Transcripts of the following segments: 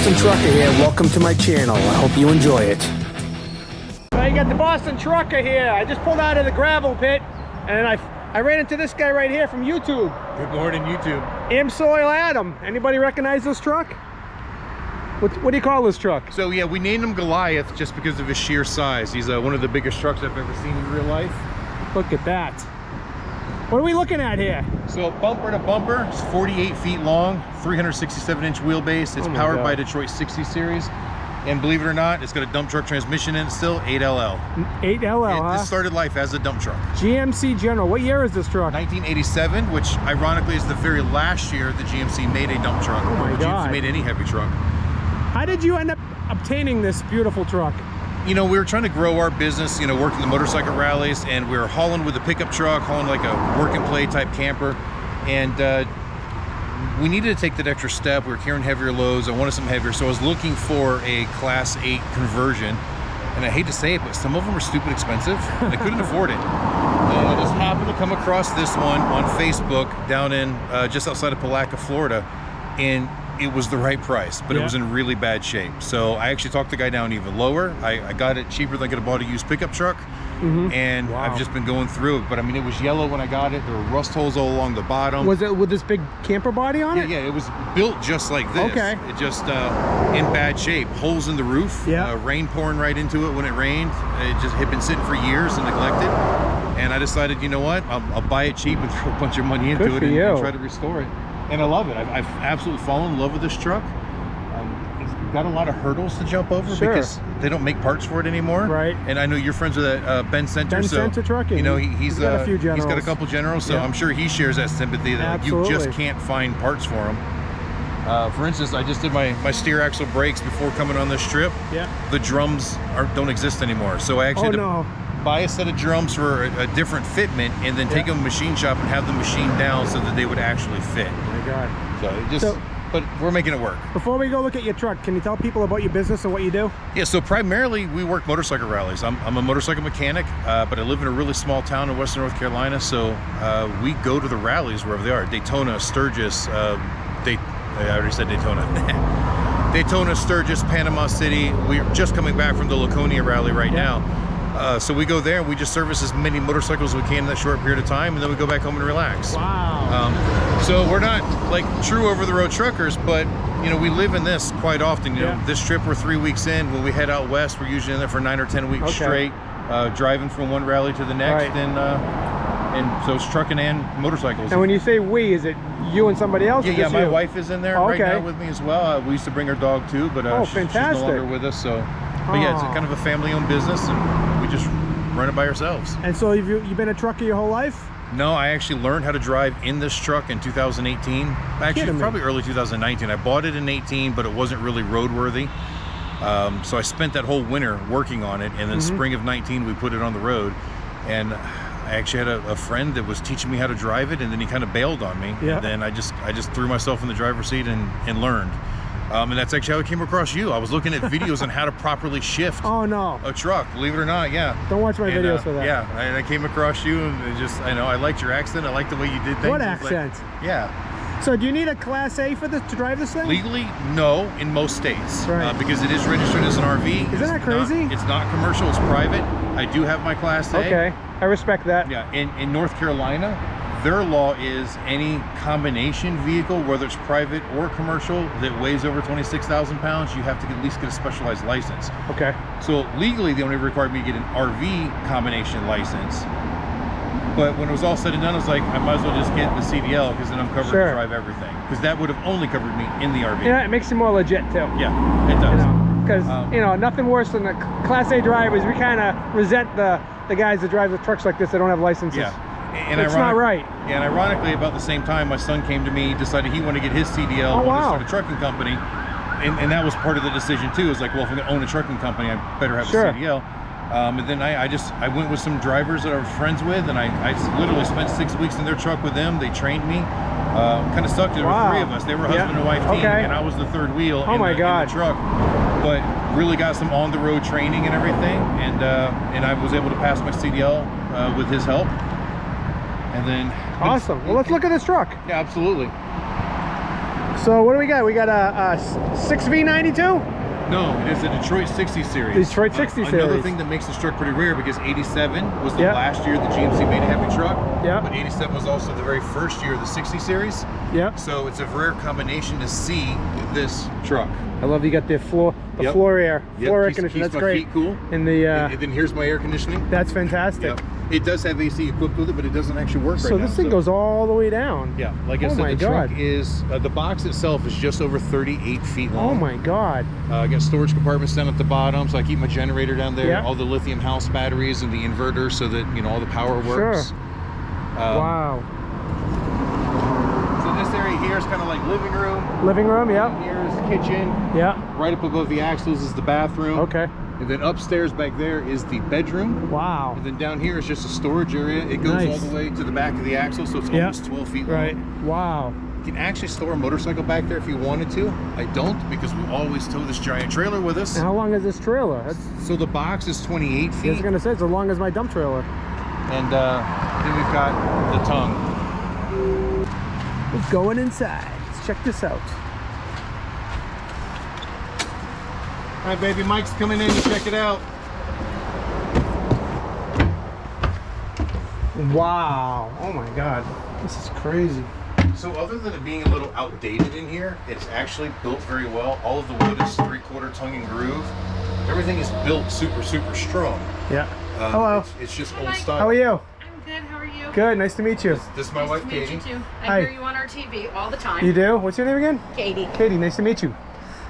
Boston Trucker here. Welcome to my channel. I hope you enjoy it. So you got the Boston Trucker here. I just pulled out of the gravel pit and I ran into this guy right here from YouTube. Good morning, YouTube. Amsoil Adam. Anybody recognize this truck? What do you call this truck? So yeah, we named him Goliath just because of his sheer size. He's one of the biggest trucks I've ever seen in real life. Look at that. What are we looking at here? So bumper to bumper, it's 48 feet long, 367-inch wheelbase. It's powered by Detroit 60 series. And believe it or not, it's got a dump truck transmission in it still, 8LL. 8LL, huh? This started life as a dump truck. GMC General. What year is this truck? 1987, which ironically is the very last year that GMC made a dump truck. Oh my God. GMC made any heavy truck. How did you end up obtaining this beautiful truck? You know, we were trying to grow our business, you know, working the motorcycle rallies, and we were hauling with a pickup truck, hauling like a work and play type camper. And we needed to take that extra step. We were carrying heavier loads. I wanted something heavier. So I was looking for a Class 8 conversion. And I hate to say it, but some of them are stupid expensive. And I couldn't afford it. And I just happened to come across this one on Facebook down in just outside of Palatka, Florida. And it was the right price, but it was in really bad shape. So I actually talked the guy down even lower. I got it cheaper than I could have bought a used pickup truck. And I've just been going through it. But I mean, it was yellow when I got it. There were rust holes all along the bottom. Was it with this big camper body on it? Yeah, it was built just like this. Okay. It just in bad shape. Holes in the roof. Rain pouring right into it when it rained. It just had been sitting for years and neglected. And I decided, you know what? I'll buy it cheap and throw a bunch of money into it and try to restore it. And I love it. I've absolutely fallen in love with this truck. It's got a lot of hurdles to jump over because they don't make parts for it anymore. Right. And I know you're friends with Ben Center. Center Trucking. You know, he's got a few generals. He's got a couple generals, so I'm sure he shares that sympathy that like, you just can't find parts for him. For instance, I just did my steer axle brakes before coming on this trip. The drums don't exist anymore. So I actually had to buy a set of drums for a different fitment and then take them to a machine shop and have them machined down so that they would actually fit. Oh my God. So it just, but we're making it work. Before we go look at your truck, can you tell people about your business and what you do? Yeah, so primarily we work motorcycle rallies. I'm a motorcycle mechanic, but I live in a really small town in Western North Carolina. So we go to the rallies wherever they are. Daytona, Sturgis, I already said Daytona. Daytona, Sturgis, Panama City. We're just coming back from the Laconia rally right now. So we go there and we just service as many motorcycles as we can in that short period of time, and then we go back home and relax. Wow. So we're not like true over-the-road truckers, but you know, we live in this quite often. You know, this trip we're 3 weeks in. When we head out west, we're usually in there for 9 or 10 weeks straight, driving from one rally to the next. And so it's trucking and motorcycles. And when you say we, is it you and somebody else? Yeah, my wife is in there right now with me as well. We used to bring her dog too, but she's no longer with us. So, but yeah, it's kind of a family-owned business, and we just run it by ourselves. And so you've been a trucker your whole life? No, I actually learned how to drive in this truck in 2018. Actually, probably early 2019. I bought it in 18, but it wasn't really roadworthy. So I spent that whole winter working on it, and then spring of 19 we put it on the road. And I actually had a friend that was teaching me how to drive it, and then he kind of bailed on me. And then I just threw myself in the driver's seat and learned. And that's actually how I came across you. I was looking at videos on how to properly shift a truck, believe it or not. Don't watch my videos for that. Yeah, and I came across you, and I liked your accent. I liked the way you did things. What accent? So do you need a Class A for this to drive this thing? Legally, no, in most states, because it is registered as an RV. Isn't that crazy? It's not commercial, it's private. I do have my Class A. Okay, I respect that. Yeah, in North Carolina, their law is any combination vehicle, whether it's private or commercial, that weighs over 26,000 pounds, you have to at least get a specialized license. Okay. So legally, they only required me to get an RV combination license. But when it was all said and done, I was like, I might as well just get the CDL, because then I'm covered to drive everything. Because that would have only covered me in the RV. Yeah, it makes you more legit too. Yeah, it does. Because, you know, nothing worse than the Class A drivers. We kind of resent the guys that drive the trucks like this that don't have licenses. Yeah. And it's not right. Yeah, and ironically, about the same time, my son came to me, decided he wanted to get his CDL, wanted to start a trucking company. And that was part of the decision too. Is like, well, if I'm going to own a trucking company, I better have a CDL. And then I went with some drivers that I was friends with, and I literally spent 6 weeks in their truck with them. They trained me. Kind of sucked. There were 3 of us. They were a husband and wife team, and I was the third wheel in the truck. But really got some on-the-road training and everything, and I was able to pass my CDL with his help. And then awesome. Well, let's look at this truck. Yeah, absolutely. So what do we got? We got a 6V92? No, it is a Detroit 60 series. Detroit 60 series. Another thing that makes this truck pretty rare, because 87 was the Yep. last year the GMC made a heavy truck. Yeah. But 87 was also the very first year of the 60 series. Yep. So it's a rare combination to see this truck. I love you got the floor, Yep. floor air Keeps conditioning. That's my great. feet cool. And the And then here's my air conditioning. that's fantastic. Yep. It does have AC equipped with it, but it doesn't actually work So right now. this thing goes all the way down. Yeah, like I Oh said, my the truck God. is, the box itself is just over 38 feet long. Oh my God. I got storage compartments down at the bottom, so I keep my generator down there, Yeah. all the lithium house batteries and the inverter, so that, you know, all the power works. Sure. Wow. So this area here is kind of like living room. Living room, yep. Here is the kitchen. Yeah. Right up above the axles is the bathroom. Okay. And then upstairs back there is the bedroom. Wow. And then down here is just a storage area. It goes all Nice. the way to the back of the axle, so it's Yeah. almost 12 feet long. Right. Wow. You can actually store a motorcycle back there if you wanted to. I don't, because we always tow this giant trailer with us. And how long is this trailer? That's, So the box is 28 I was feet. gonna say it's as long as my dump trailer. And then we've got the tongue. We're going inside. Let's check this out. All right, baby, Mike's coming in to check it out. Wow. Oh my God. This is crazy. So other than it being a little outdated in here, it's actually built very well. All of the wood is 3/4 tongue and groove. Everything is built super, super strong. Yeah. Hello. It's just Hi, old Mike. style. How are you? I'm good. How are you? Good. Nice to meet you. This is my wife, Nice to meet Katie. you too. I Hi. hear you on our TV all the time. You do? What's your name again? Katie. Katie. Nice to meet you.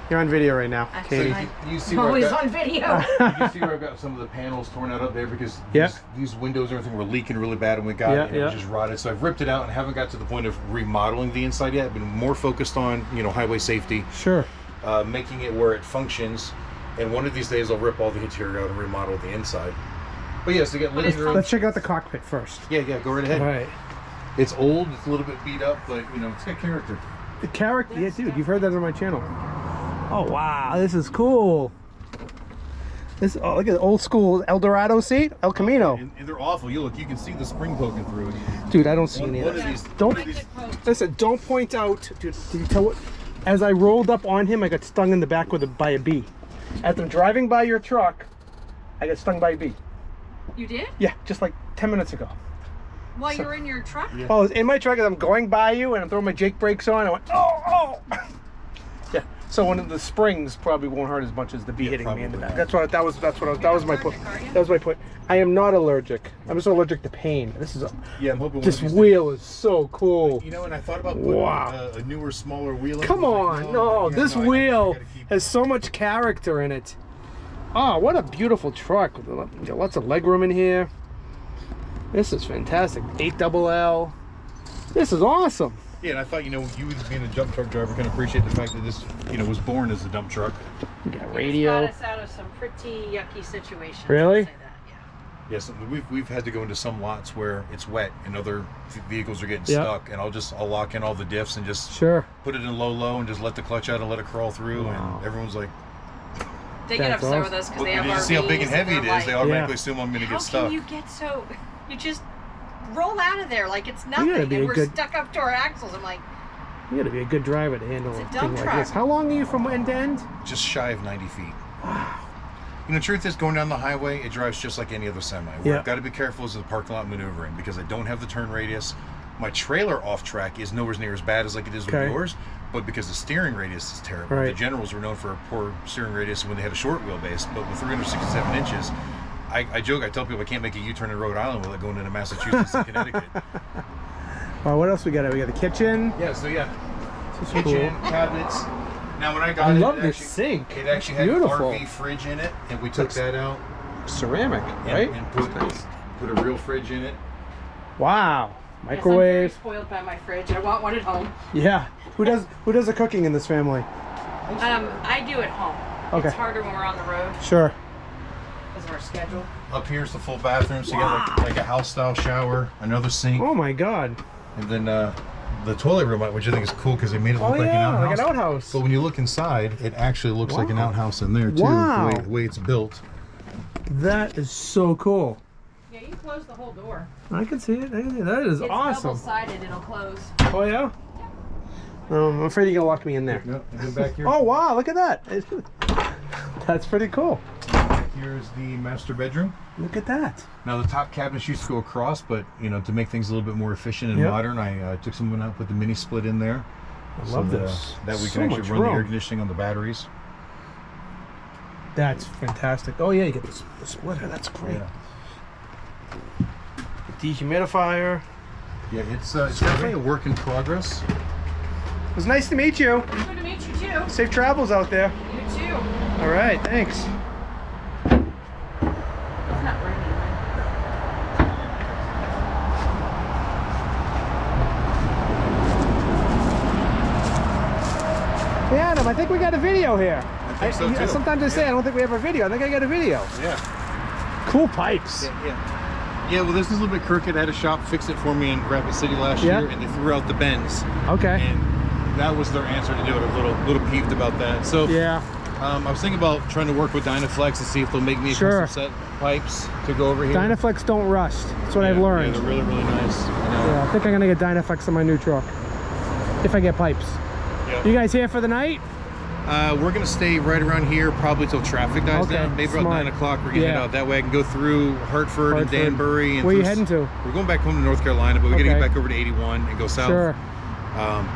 You're on video right now, Actually, Katie. hi. You see where Always I've got, on video. you can see where I've got some of the panels torn out up there, because Yeah. these windows and everything were leaking really bad when we got Yeah, it, and it yeah. was just rotted. So I've ripped it out and haven't got to the point of remodeling the inside yet. I've been more focused on, you know, highway safety, Sure. making it where it functions. And one of these days I'll rip all the interior out and remodel the inside. But yes, they got living room. Let's check out the cockpit first. Yeah, go right ahead. All right. It's old, it's a little bit beat up, but you know, it's got character. The character, yeah, dude, you've heard that on my channel. Oh wow, this is cool. This, oh, look at the old school El Dorado seat, El Camino. And they're awful. You look, you can see the spring poking through it. Dude, I don't see any One of of that. these, Don't one of these, listen. Don't point out, dude. Did you tell what? As I rolled up on him, I got stung in the back by a bee. As I'm driving by your truck, I got stung by a bee. You did? Yeah, just like 10 minutes ago. While you were in your truck? Yeah. Oh, I was in my truck as I'm going by you, and I'm throwing my Jake brakes on. I went, oh. Yeah. So one of the springs probably won't hurt as much as the bee hitting me in the back. That was my point. That was my point. I am not allergic. I'm just allergic to pain. This is yeah, I'm hoping this one of these wheel is so cool. You know, and I thought about putting Wow. a newer, smaller wheel in. Come I was on, like, no, yeah, this I wheel gotta keep- has so much character in it. Oh, what a beautiful truck. Lots of legroom in here. This is fantastic. 8LL. This is awesome. Yeah, and I thought, you know, you as being a dump truck driver can appreciate the fact that this, you know, was born as a dump truck. You got It's radio. got us out of some pretty yucky situations. Really? I'll say that, yeah. Yes, we've had to go into some lots where it's wet and other vehicles are getting Yeah. stuck, and I'll lock in all the diffs and just Sure. put it in low and just let the clutch out and let it crawl through, Wow. and everyone's like, They get That's upset awesome. with us because well, they have you RVs. see how big and heavy it they're is, they like, automatically Yeah. assume I'm going to how get stuck. can you get so... You just roll out of there like it's nothing, gotta be and a we're good- stuck up to our axles. I'm like, You gotta be a good driver to handle It's a a dump thing like truck. this. How long are you from end to end? Just shy of 90 feet. You know, the truth is, going down the highway, it drives just like any other semi. What Yeah. I've got to be careful is the parking lot maneuvering, because I don't have the turn radius. My trailer off track is nowhere near as bad as like it is with Okay. yours, but because the steering radius is terrible. Right. The Generals were known for a poor steering radius when they had a short wheelbase, but with 367 inches, I joke, I tell people I can't make a U-turn in Rhode Island without going into Massachusetts and Connecticut. Well, what else we got? We got the kitchen. Yeah, so yeah, This is kitchen, cool. cabinets. Now when I got I it, love it this actually, sink. It actually It's had beautiful. an RV fridge in it, and we took that out. Ceramic, And, right? and put a real fridge in it. Wow. yes, I'm very Microwave. spoiled by my fridge. I want one at home. Yeah. Who does the cooking in this family? I do at home. Okay. It's harder when we're on the road Sure. because of our schedule. Up here's the full bathroom, so you got like a house style shower, another sink, Oh my God. and then the toilet room, which I think is cool because they made it look Oh like an yeah, outhouse. like an outhouse. But when you look inside, it actually looks like an Wow. outhouse in there too. Wow. The way it's built. That is so cool. Yeah, you close the whole door. I can see it. That is It's awesome. double-sided. It'll close. Oh yeah. Oh, I'm afraid you're gonna lock me in there. No, and then back here. Oh wow, look at that. That's pretty cool. Here's the master bedroom. Look at that. Now the top cabinets used to go across, but you know, to make things a little bit more efficient and modern, I took someone out, put the mini split in there. I love this. That we So can actually much run the room. air conditioning on the batteries. That's fantastic. Oh yeah, you get the splitter. That's great. Yeah. Dehumidifier. Yeah, it's definitely a work in progress. It was nice to meet you. Good to meet you too. Safe travels out there. You too. All right, thanks. It's not raining. Hey Adam, I think we got a video here. I think so too. Sometimes I say I don't think we have a video. I think I got a video. Yeah. Cool pipes. Yeah, well, this is a little bit crooked. I had a shop fix it for me in Rapid City last year, and they threw out the bends. Okay. And that was their answer to do it. A little peeved about that. So Yeah. I was thinking about trying to work with Dynaflex and see if they'll make me a custom set pipes to go over here. Dynaflex don't rust. That's what I've learned. Yeah, they're really, really nice. Yeah, I think I'm gonna get Dynaflex on my new truck. If I get pipes. Yeah. You guys here for the night? We're gonna stay right around here probably till traffic dies down. Maybe about 9 o'clock we're gonna head out. That way I can go through Hartford and Danbury. And where are you heading to? We're going back home to North Carolina, but we gotta get back over to 81 and go south. Sure.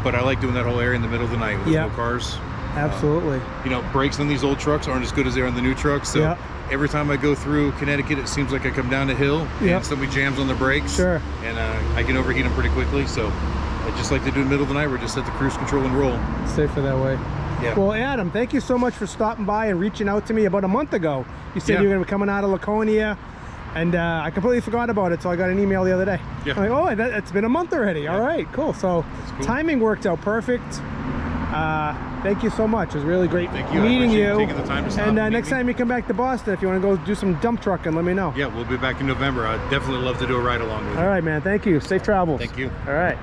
But I like doing that whole area in the middle of the night with no cars. Absolutely. You know, brakes on these old trucks aren't as good as they are on the new trucks. So every time I go through Connecticut, it seems like I come down a hill and somebody jams on the brakes. Sure. And I can overheat them pretty quickly. So I just like to do in the middle of the night. We're just at the cruise control and roll. It's safer that way. Yeah. Well, Adam, thank you so much for stopping by and reaching out to me about a month ago. You said you were going to be coming out of Laconia, and I completely forgot about it, so I got an email the other day. Yeah. I'm like, oh, it's been a month already. All right, cool. So timing worked out perfect. Thank you so much. It was really great meeting you. Taking the time to stop and next time you come back to Boston, if you want to go do some dump trucking, let me know. Yeah, we'll be back in November. I'd definitely love to do a ride along with you. All right, man. Thank you. Safe travels. Thank you. All right.